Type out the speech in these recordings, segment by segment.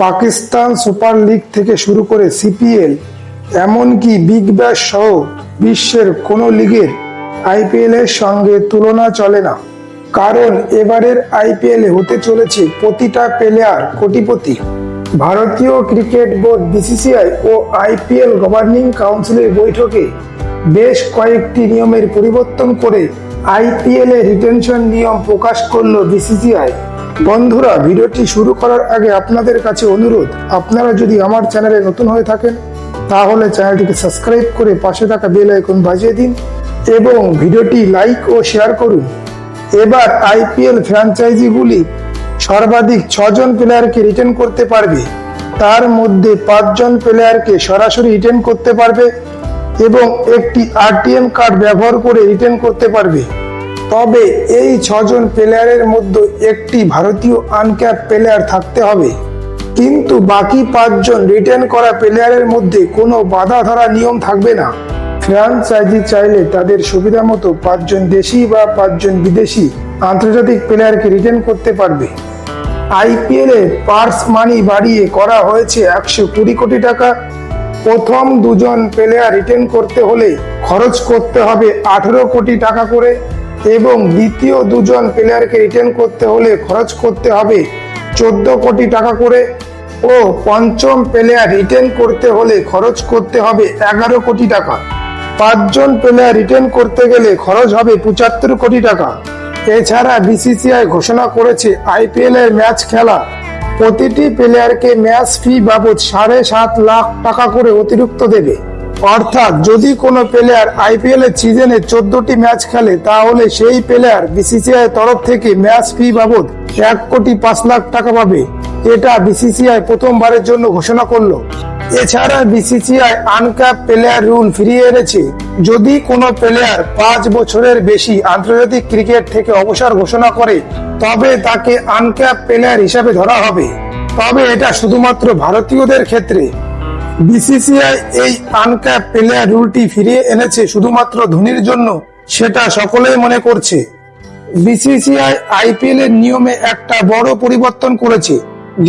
Pakistan super league থেকে শুরু করে সিপিএল, এমনকি বিগ ব্যাশ সহ বিশ্বের কোনো লিগের আইপিএল এর সঙ্গে তুলনা চলে না। কারণ এবারের আইপিএলে হতে চলেছে প্রতিটা প্লেয়ার কোটিপতি। ভারতীয় ক্রিকেট বোর্ড বিসিসিআই ও আইপিএল গভর্নিং কাউন্সিলের বৈঠকে বেশ কয়েকটি নিয়মের পরিবর্তন করে আইপিএল এ রিটেনশন নিয়ম প্রকাশ করল বিসিসিআই। বন্ধুরা, ভিডিওটি শুরু করার আগে আপনাদের কাছে অনুরোধ, আপনারা যদি আমার চ্যানেলে নতুন হয়ে থাকেন তাহলে চ্যানেলটিকে সাবস্ক্রাইব করে পাশে থাকা বেল আইকন বাজিয়ে দিন এবং ভিডিওটি লাইক ও শেয়ার করুন। এবার আইপিএল ফ্র্যাঞ্চাইজিগুলি সর্বাধিক 6 জন প্লেয়ারকে রিটেন করতে পারবে। তার মধ্যে 5 জন প্লেয়ারকে সরাসরি রিটেন করতে পারবে এবং একটি আরটিএম কার্ড ব্যবহার করে রিটেন করতে পারবে। তবে এই 6 জন প্লেয়ারের মধ্যে একটি ভারতীয় আনক্যাপ প্লেয়ার থাকতে হবে। কিন্তু বাকি 5 জন রিটেন করা প্লেয়ারের মধ্যে কোনো বাধা ধরা নিয়ম থাকবে না। ফ্র্যাঞ্চাইজি চাইলে তাদের সুবিধা মতো 5 জন দেশি বা 5 জন বিদেশি আন্তর্জাতিক প্লেয়ারকে রিটেন করতে পারবে। আইপিএল এ পার্স মানি বাড়িয়ে করা হয়েছে 120 কোটি টাকা। প্রথম 2 জন প্লেয়ার রিটেন করতে হলে খরচ করতে হবে 18 কোটি টাকা করে এবং দ্বিতীয় 2 জন প্লেয়ারকে রিটেন করতে হলে খরচ করতে হবে 14 কোটি টাকা করে ও পঞ্চম প্লেয়ার রিটেন করতে হলে খরচ করতে হবে 11 কোটি টাকা। 5 জন প্লেয়ার রিটেন করতে গেলে খরচ হবে 75 কোটি টাকা। এছাড়া বিসিসিআই ঘোষণা করেছে আইপিএল এর ম্যাচ খেলা প্রতিটি প্লেয়ারকে ম্যাচ ফি বাবদ 7.5 লাখ টাকা করে অতিরিক্ত দেবে। অর্থাৎ যদি কোনো প্লেয়ার আইপিএল এর সিজনে 14টি ম্যাচ খেলে তাহলে সেই প্লেয়ার বিসিসিআই তরফ থেকে ম্যাচ ফি বাবদ 1,05,00,000 টাকা পাবে। এটা বিসিসিআই প্রথমবারের জন্য ঘোষণা করলো। এছাড়া বিসিসিআই আনক্যাপ প্লেয়ার রুল ফিরিয়ে এনেছে। যদি কোনো প্লেয়ার 5 বছরের বেশি আন্তর্জাতিক ক্রিকেট থেকে অবসর ঘোষণা করে তবে তাকে আনক্যাপ প্লেয়ার হিসাবে ধরা হবে। তবে এটা শুধুমাত্র ভারতীয়দের ক্ষেত্রে। বিসিসিআই এই আনক্যাপ প্লেয়ার রুলটি ফিরিয়ে এনেছে শুধুমাত্র ধোনির জন্য, সেটা সকলেই মনে করছে। বিসিসিআই আইপিএল এর নিয়মে একটা বড় পরিবর্তন করেছে।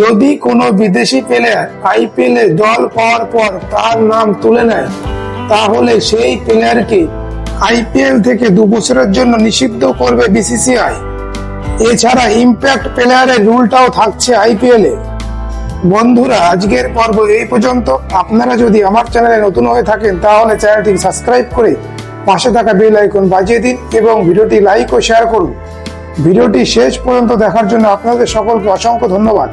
যদি কোনো বিদেশি প্লেয়ার আইপিএল এ দল পাওয়ার পর তার নাম তুলে নেয় তাহলে সেই প্লেয়ারকে আইপিএল থেকে 2 বছরের জন্য নিষিদ্ধ করবে বিসিসিআই। এছাড়া ইম্প্যাক্ট প্লেয়ারের রুলটাও থাকছে আইপিএল এ। বন্ধুরা, আজকের পর্ব এই পর্যন্ত। আপনারা যদি আমার চ্যানেলে নতুন হয়ে থাকেন তাহলে চ্যানেলটি সাবস্ক্রাইব করে পাশে থাকা বেল আইকন বাজিয়ে দিন এবং ভিডিওটি লাইক ও শেয়ার করুন। ভিডিওটি শেষ পর্যন্ত দেখার জন্য আপনাদের সকলকে অসংখ্য ধন্যবাদ।